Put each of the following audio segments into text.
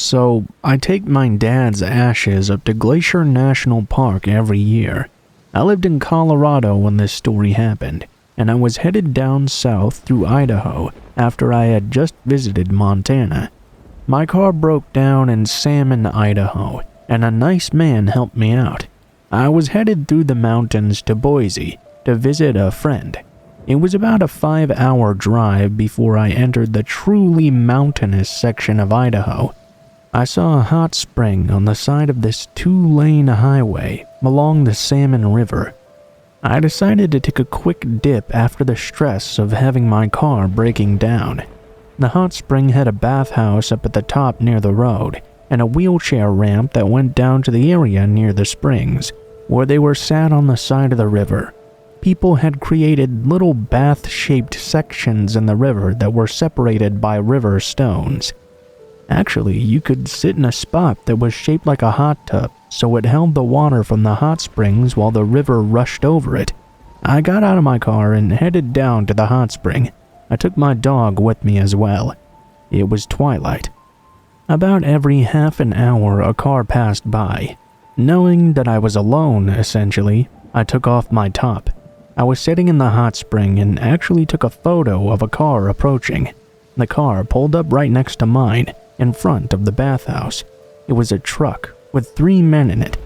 So, I take my dad's ashes up to Glacier National Park every year. I lived in Colorado when this story happened, and I was headed down south through Idaho after I had just visited Montana. My car broke down in Salmon, Idaho, and a nice man helped me out. I was headed through the mountains to Boise to visit a friend. It was about a 5-hour drive before I entered the truly mountainous section of Idaho. I saw a hot spring on the side of this 2-lane highway along the Salmon River. I decided to take a quick dip after the stress of having my car breaking down. The hot spring had a bathhouse up at the top near the road, and a wheelchair ramp that went down to the area near the springs, where they were sat on the side of the river. People had created little bath-shaped sections in the river that were separated by river stones. Actually, you could sit in a spot that was shaped like a hot tub, so it held the water from the hot springs while the river rushed over it. I got out of my car and headed down to the hot spring. I took my dog with me as well. It was twilight. About every half an hour a car passed by. Knowing that I was alone, essentially, I took off my top. I was sitting in the hot spring and actually took a photo of a car approaching. The car pulled up right next to mine, in front of the bathhouse. It was a truck with 3 men in it.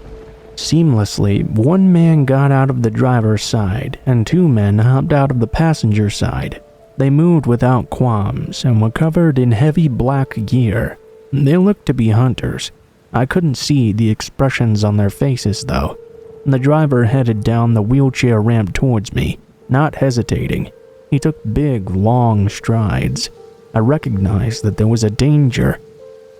Seamlessly, 1 man got out of the driver's side and 2 men hopped out of the passenger side. They moved without qualms and were covered in heavy black gear. They looked to be hunters. I couldn't see the expressions on their faces though. The driver headed down the wheelchair ramp towards me, not hesitating. He took big, long strides. I recognized that there was a danger.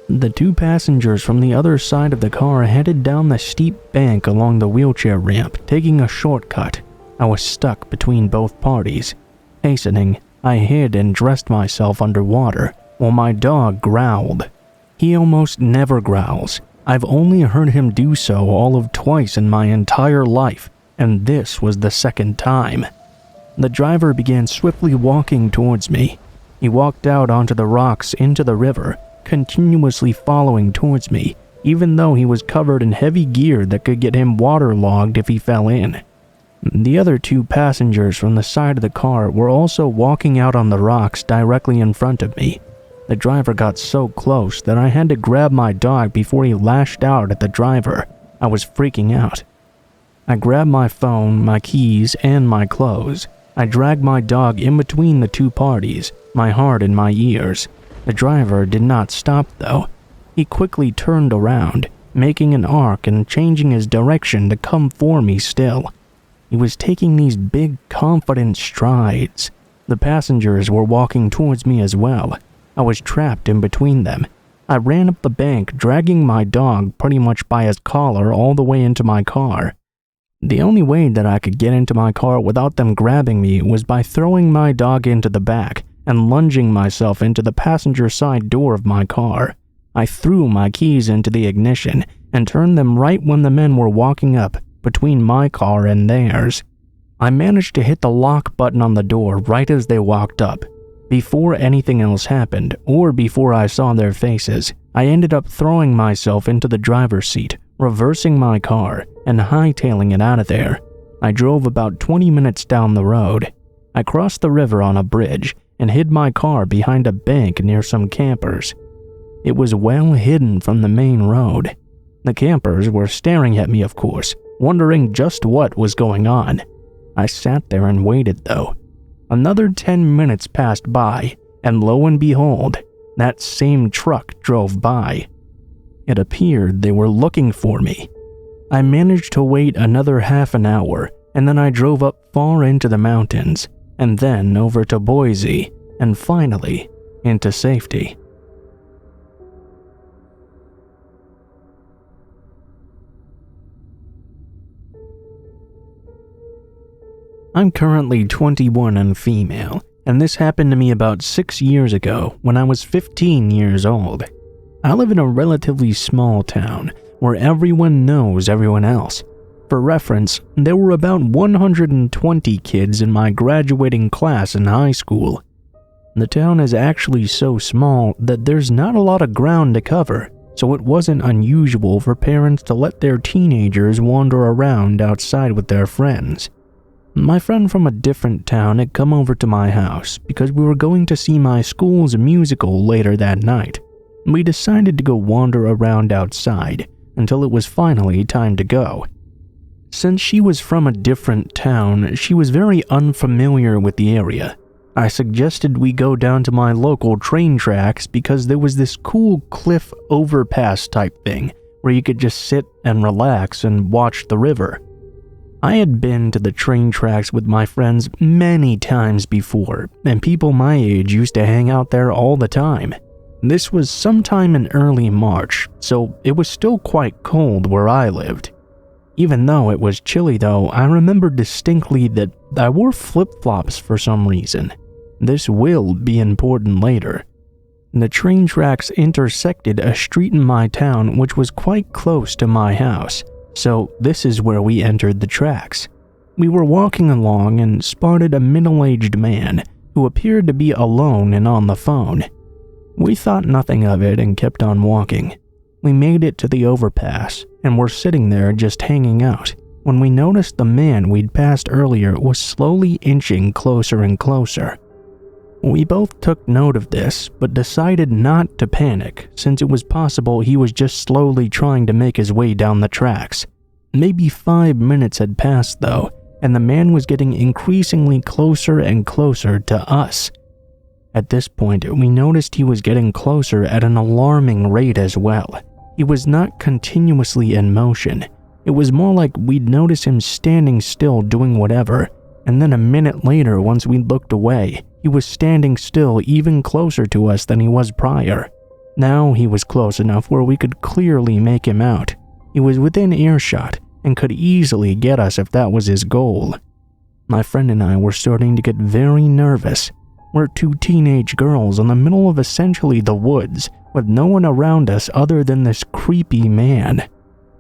The 2 passengers from the other side of the car headed down the steep bank along the wheelchair ramp, taking a shortcut. I was stuck between both parties. Hastening, I hid and dressed myself underwater, while my dog growled. He almost never growls. I've only heard him do so all of twice in my entire life, and this was the 2nd time. The driver began swiftly walking towards me. He walked out onto the rocks into the river, continuously following towards me, even though he was covered in heavy gear that could get him waterlogged if he fell in. The other 2 passengers from the side of the car were also walking out on the rocks directly in front of me. The driver got so close that I had to grab my dog before he lashed out at the driver. I was freaking out. I grabbed my phone, my keys, and my clothes. I dragged my dog in between the 2 parties, my heart in my ears. The driver did not stop though. He quickly turned around, making an arc and changing his direction to come for me still. He was taking these big, confident strides. The passengers were walking towards me as well. I was trapped in between them. I ran up the bank, dragging my dog pretty much by his collar all the way into my car. The only way that I could get into my car without them grabbing me was by throwing my dog into the back and lunging myself into the passenger side door of my car. I threw my keys into the ignition and turned them right when the men were walking up between my car and theirs. I managed to hit the lock button on the door right as they walked up. Before anything else happened, or before I saw their faces, I ended up throwing myself into the driver's seat, reversing my car, and hightailing it out of there. I drove about 20 minutes down the road. I crossed the river on a bridge and hid my car behind a bank near some campers. It was well hidden from the main road. The campers were staring at me, of course, wondering just what was going on. I sat there and waited though. Another 10 minutes passed by, and lo and behold, that same truck drove by. It appeared they were looking for me. I managed to wait another half an hour, and then I drove up far into the mountains, and then over to Boise, and finally, into safety. I'm currently 21 and female, and this happened to me about 6 years ago when I was 15 years old. I live in a relatively small town where everyone knows everyone else. For reference, there were about 120 kids in my graduating class in high school. The town is actually so small that there's not a lot of ground to cover, so it wasn't unusual for parents to let their teenagers wander around outside with their friends. My friend from a different town had come over to my house because we were going to see my school's musical later that night. We decided to go wander around outside until it was finally time to go. Since she was from a different town, she was very unfamiliar with the area. I suggested we go down to my local train tracks because there was this cool cliff overpass type thing where you could just sit and relax and watch the river. I had been to the train tracks with my friends many times before, and people my age used to hang out there all the time. This was sometime in early March, so it was still quite cold where I lived. Even though it was chilly though, I remember distinctly that I wore flip-flops for some reason. This will be important later. The train tracks intersected a street in my town which was quite close to my house, so this is where we entered the tracks. We were walking along and spotted a middle-aged man who appeared to be alone and on the phone. We thought nothing of it and kept on walking. We made it to the overpass and were sitting there just hanging out when we noticed the man we'd passed earlier was slowly inching closer and closer. We both took note of this, but decided not to panic since it was possible he was just slowly trying to make his way down the tracks. Maybe 5 minutes had passed though, and the man was getting increasingly closer and closer to us. At this point, we noticed he was getting closer at an alarming rate as well. He was not continuously in motion. It was more like we'd notice him standing still doing whatever, and then a minute later, once we looked away, he was standing still even closer to us than he was prior. Now he was close enough where we could clearly make him out. He was within earshot and could easily get us if that was his goal. My friend and I were starting to get very nervous. We're two teenage girls in the middle of essentially the woods with no one around us other than this creepy man.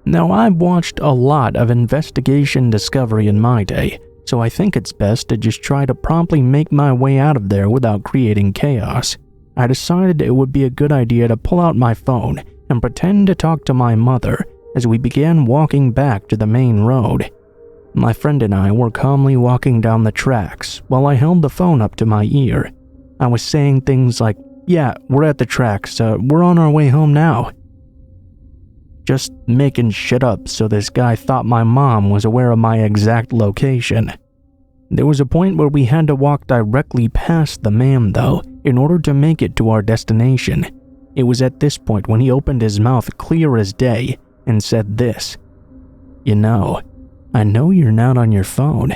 Now, I've watched a lot of investigation discovery in my day, so I think it's best to just try to promptly make my way out of there without creating chaos. I decided it would be a good idea to pull out my phone and pretend to talk to my mother as we began walking back to the main road. My friend and I were calmly walking down the tracks while I held the phone up to my ear. I was saying things like, "Yeah, we're at the tracks, we're on our way home now." Just making shit up so this guy thought my mom was aware of my exact location. There was a point where we had to walk directly past the man though, in order to make it to our destination. It was at this point when he opened his mouth clear as day and said this, "You know, I know you're not on your phone."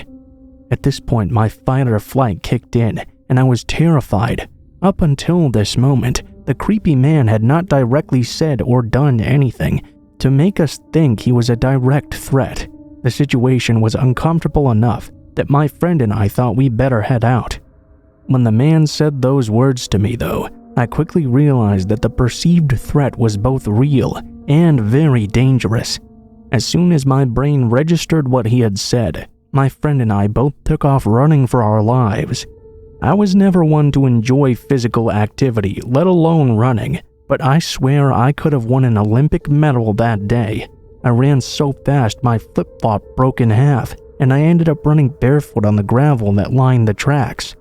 At this point, my fight or flight kicked in, and I was terrified. Up until this moment, the creepy man had not directly said or done anything to make us think he was a direct threat. The situation was uncomfortable enough that my friend and I thought we better head out. When the man said those words to me though, I quickly realized that the perceived threat was both real and very dangerous. As soon as my brain registered what he had said, my friend and I both took off running for our lives. I was never one to enjoy physical activity, let alone running, but I swear I could have won an Olympic medal that day. I ran so fast my flip-flop broke in half, and I ended up running barefoot on the gravel that lined the tracks.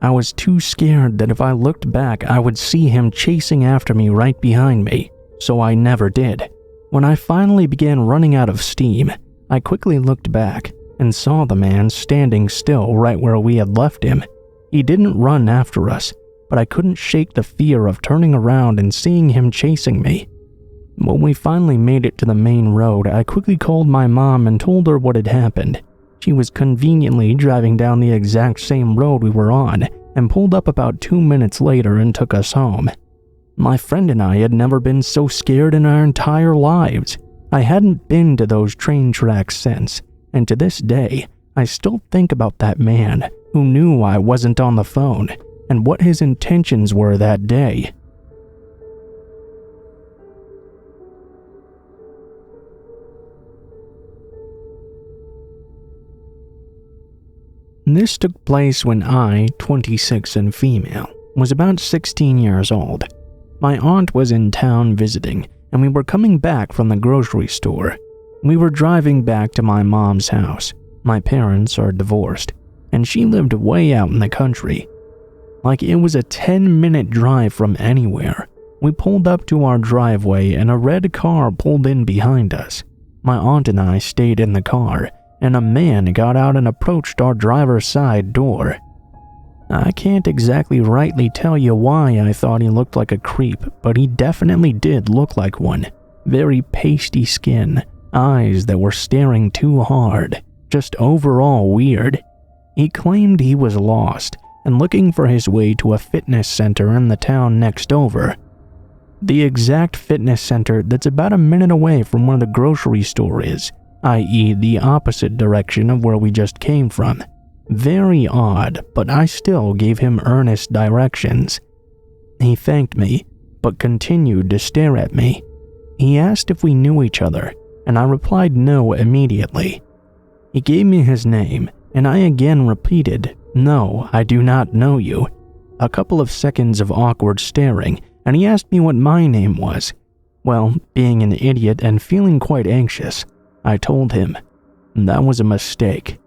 I was too scared that if I looked back I would see him chasing after me right behind me, so I never did. When I finally began running out of steam, I quickly looked back and saw the man standing still right where we had left him. He didn't run after us, but I couldn't shake the fear of turning around and seeing him chasing me. When we finally made it to the main road, I quickly called my mom and told her what had happened. She was conveniently driving down the exact same road we were on and pulled up about 2 minutes later and took us home. My friend and I had never been so scared in our entire lives. I hadn't been to those train tracks since, and to this day, I still think about that man who knew I wasn't on the phone and what his intentions were that day. This took place when I, 26 and female, was about 16 years old. My aunt was in town visiting, and we were coming back from the grocery store. We were driving back to my mom's house. My parents are divorced, and she lived way out in the country. Like it was a 10-minute drive from anywhere. We pulled up to our driveway and a red car pulled in behind us. My aunt and I stayed in the car, and a man got out and approached our driver's side door. I can't exactly rightly tell you why I thought he looked like a creep, but he definitely did look like one. Very pasty skin, eyes that were staring too hard, just overall weird. He claimed he was lost and looking for his way to a fitness center in the town next over. The exact fitness center that's about a minute away from where the grocery store is, i.e. the opposite direction of where we just came from. Very odd, but I still gave him earnest directions. He thanked me, but continued to stare at me. He asked if we knew each other, and I replied no immediately. He gave me his name, and I again repeated, "No, I do not know you." A couple of seconds of awkward staring, and he asked me what my name was. Well, being an idiot and feeling quite anxious, I told him. That was a mistake.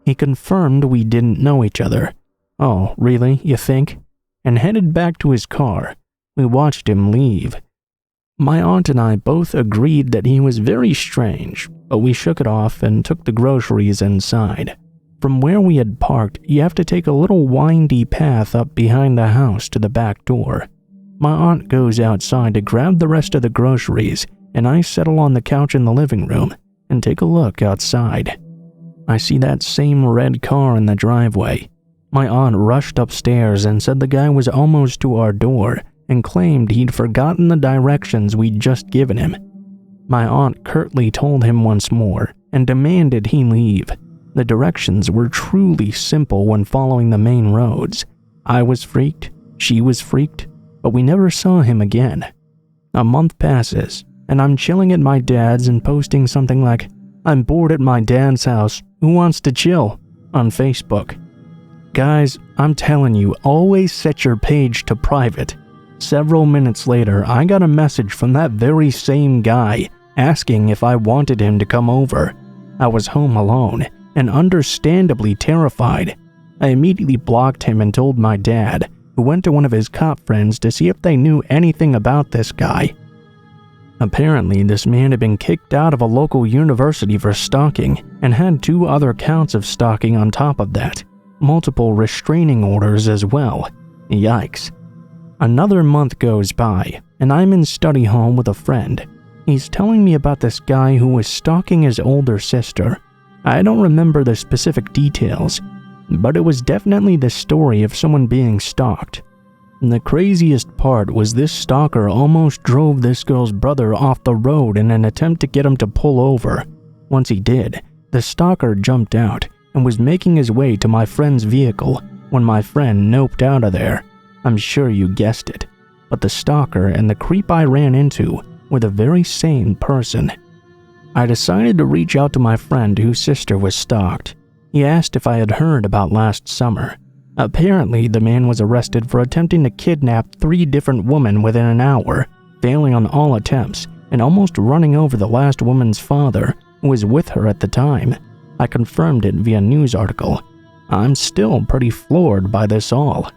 He confirmed we didn't know each other. "Oh, really, you think?" And headed back to his car. We watched him leave. My aunt and I both agreed that he was very strange, but we shook it off and took the groceries inside. From where we had parked, you have to take a little windy path up behind the house to the back door. My aunt goes outside to grab the rest of the groceries, and I settle on the couch in the living room and take a look outside. I see that same red car in the driveway. My aunt rushed upstairs and said the guy was almost to our door and claimed he'd forgotten the directions we'd just given him. My aunt curtly told him once more and demanded he leave. The directions were truly simple when following the main roads. I was freaked, she was freaked, but we never saw him again. A month passes, and I'm chilling at my dad's and posting something like, "I'm bored at my dad's house, who wants to chill?" on Facebook. Guys, I'm telling you, always set your page to private. Several minutes later, I got a message from that very same guy asking if I wanted him to come over. I was home alone and understandably terrified. I immediately blocked him and told my dad, who went to one of his cop friends to see if they knew anything about this guy. Apparently, this man had been kicked out of a local university for stalking and had 2 other counts of stalking on top of that. Multiple restraining orders as well. Yikes. Another month goes by, and I'm in study hall with a friend. He's telling me about this guy who was stalking his older sister. I don't remember the specific details, but it was definitely the story of someone being stalked. The craziest part was this stalker almost drove this girl's brother off the road in an attempt to get him to pull over. Once he did, the stalker jumped out and was making his way to my friend's vehicle when my friend noped out of there. I'm sure you guessed it, but the stalker and the creep I ran into were the very same person. I decided to reach out to my friend whose sister was stalked. He asked if I had heard about last summer. Apparently, the man was arrested for attempting to kidnap 3 different women within an hour, failing on all attempts, and almost running over the last woman's father, who was with her at the time. I confirmed it via news article. I'm still pretty floored by this all.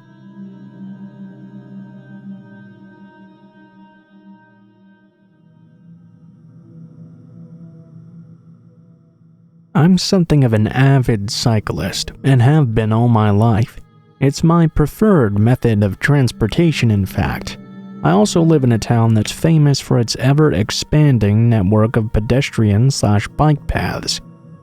I'm something of an avid cyclist and have been all my life. It's my preferred method of transportation, in fact. I also live in a town that's famous for its ever-expanding network of pedestrian/bike paths.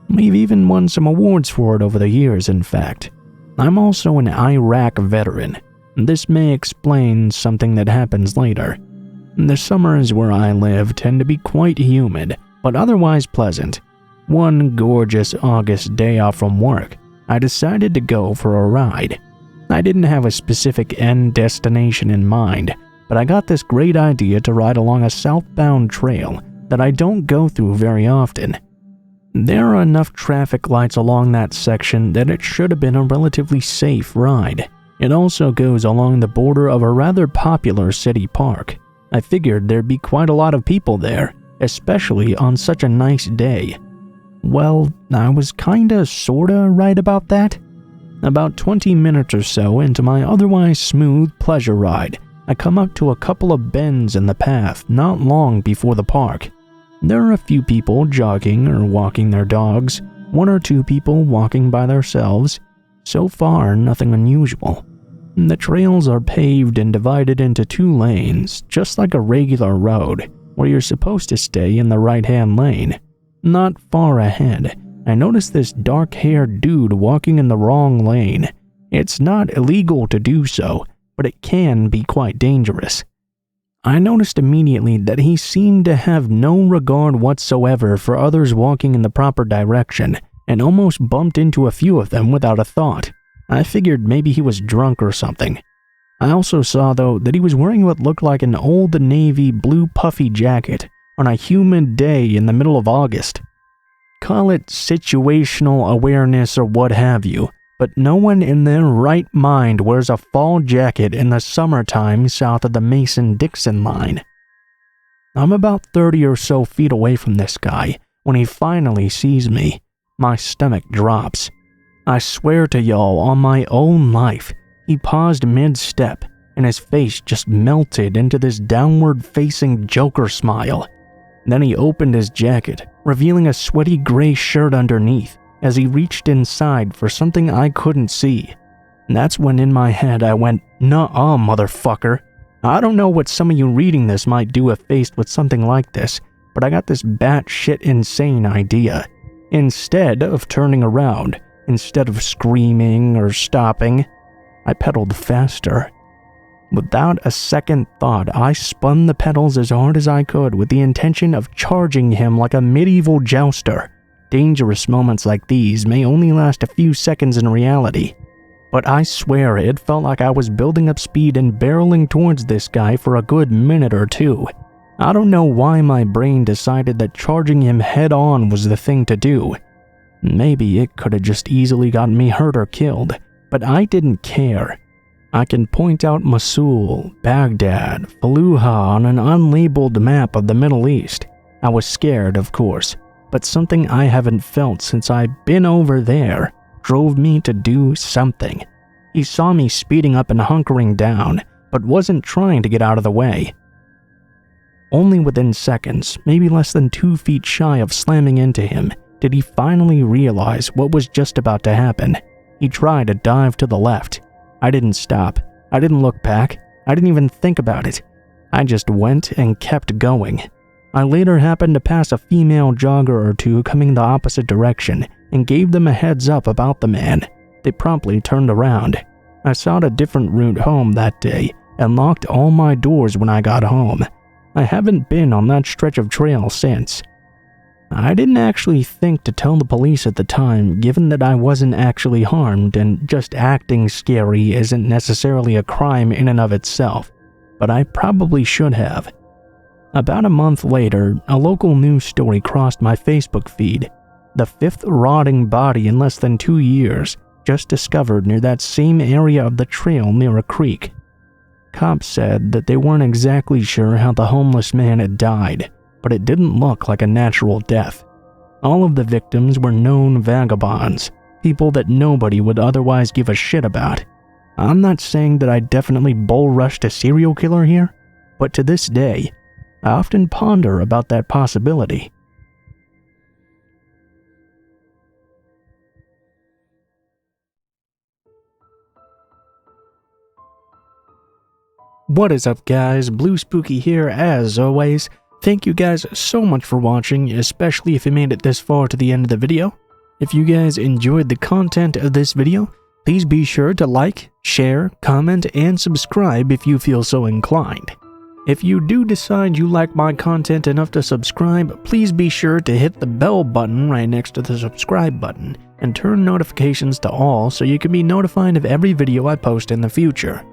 We've even won some awards for it over the years, in fact. I'm also an Iraq veteran. This may explain something that happens later. The summers where I live tend to be quite humid, but otherwise pleasant. One gorgeous August day off from work, I decided to go for a ride. I didn't have a specific end destination in mind, but I got this great idea to ride along a southbound trail that I don't go through very often. There are enough traffic lights along that section that it should have been a relatively safe ride. It also goes along the border of a rather popular city park. I figured there'd be quite a lot of people there, especially on such a nice day. Well, I was sorta right about that. About 20 minutes or so into my otherwise smooth pleasure ride, I come up to a couple of bends in the path not long before the park. There are a few people jogging or walking their dogs, one or two people walking by themselves. So far, nothing unusual. The trails are paved and divided into 2 lanes, just like a regular road, where you're supposed to stay in the right-hand lane. Not far ahead, I noticed this dark-haired dude walking in the wrong lane. It's not illegal to do so, but it can be quite dangerous. I noticed immediately that he seemed to have no regard whatsoever for others walking in the proper direction, and almost bumped into a few of them without a thought. I figured maybe he was drunk or something. I also saw, though, that he was wearing what looked like an old navy blue puffy jacket on a humid day in the middle of August. Call it situational awareness or what have you, but no one in their right mind wears a fall jacket in the summertime south of the Mason-Dixon line. I'm about 30 or so feet away from this guy when he finally sees me. My stomach drops. I swear to y'all on my own life, he paused mid-step and his face just melted into this downward-facing Joker smile. Then he opened his jacket, revealing a sweaty gray shirt underneath as he reached inside for something I couldn't see. That's when in my head I went, "Nuh-uh, motherfucker." I don't know what some of you reading this might do if faced with something like this, but I got this batshit insane idea. Instead of turning around, instead of screaming or stopping, I pedaled faster. Without a second thought, I spun the pedals as hard as I could with the intention of charging him like a medieval jouster. Dangerous moments like these may only last a few seconds in reality, but I swear it felt like I was building up speed and barreling towards this guy for a good minute or two. I don't know why my brain decided that charging him head-on was the thing to do. Maybe it could have just easily gotten me hurt or killed, but I didn't care. I can point out Mosul, Baghdad, Fallujah on an unlabeled map of the Middle East. I was scared, of course, but something I haven't felt since I've been over there drove me to do something. He saw me speeding up and hunkering down, but wasn't trying to get out of the way. Only within seconds, maybe less than 2 feet shy of slamming into him, did he finally realize what was just about to happen. He tried to dive to the left. I didn't stop. I didn't look back. I didn't even think about it. I just went and kept going. I later happened to pass a female jogger or two coming the opposite direction and gave them a heads up about the man. They promptly turned around. I sought a different route home that day and locked all my doors when I got home. I haven't been on that stretch of trail since. I didn't actually think to tell the police at the time, given that I wasn't actually harmed and just acting scary isn't necessarily a crime in and of itself, but I probably should have. About a month later, a local news story crossed my Facebook feed. The 5th rotting body in less than 2 years, just discovered near that same area of the trail near a creek. Cops said that they weren't exactly sure how the homeless man had died, but it didn't look like a natural death. All of the victims were known vagabonds, people that nobody would otherwise give a shit about. I'm not saying that I definitely bull-rushed a serial killer here, but to this day, I often ponder about that possibility. What is up, guys? Blue Spooky here as always. Thank you guys so much for watching, especially if you made it this far to the end of the video. If you guys enjoyed the content of this video, please be sure to like, share, comment, and subscribe if you feel so inclined. If you do decide you like my content enough to subscribe, please be sure to hit the bell button right next to the subscribe button and turn notifications to all so you can be notified of every video I post in the future.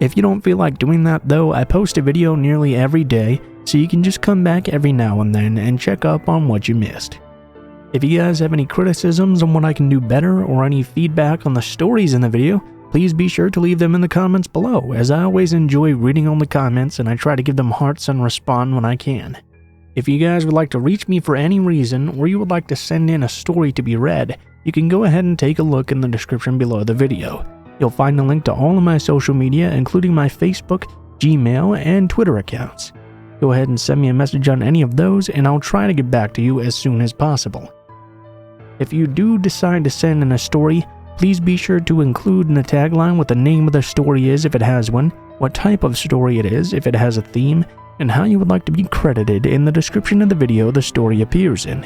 If you don't feel like doing that though, I post a video nearly every day, so you can just come back every now and then and check up on what you missed. If you guys have any criticisms on what I can do better or any feedback on the stories in the video, please be sure to leave them in the comments below, as I always enjoy reading all the comments and I try to give them hearts and respond when I can. If you guys would like to reach me for any reason, or you would like to send in a story to be read, you can go ahead and take a look in the description below the video. You'll find a link to all of my social media, including my Facebook, Gmail, and Twitter accounts. Go ahead and send me a message on any of those, and I'll try to get back to you as soon as possible. If you do decide to send in a story, please be sure to include in the tagline what the name of the story is if it has one, what type of story it is if it has a theme, and how you would like to be credited in the description of the video the story appears in.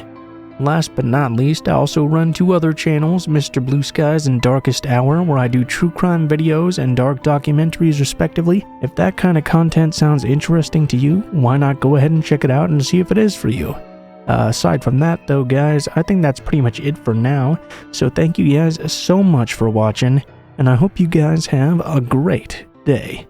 Last but not least, I also run 2 other channels, Mr. Blue Skies and Darkest Hour, where I do true crime videos and dark documentaries respectively. If that kind of content sounds interesting to you, why not go ahead and check it out and see if it is for you. Aside from that though guys, I think that's pretty much it for now, so thank you guys so much for watching, and I hope you guys have a great day.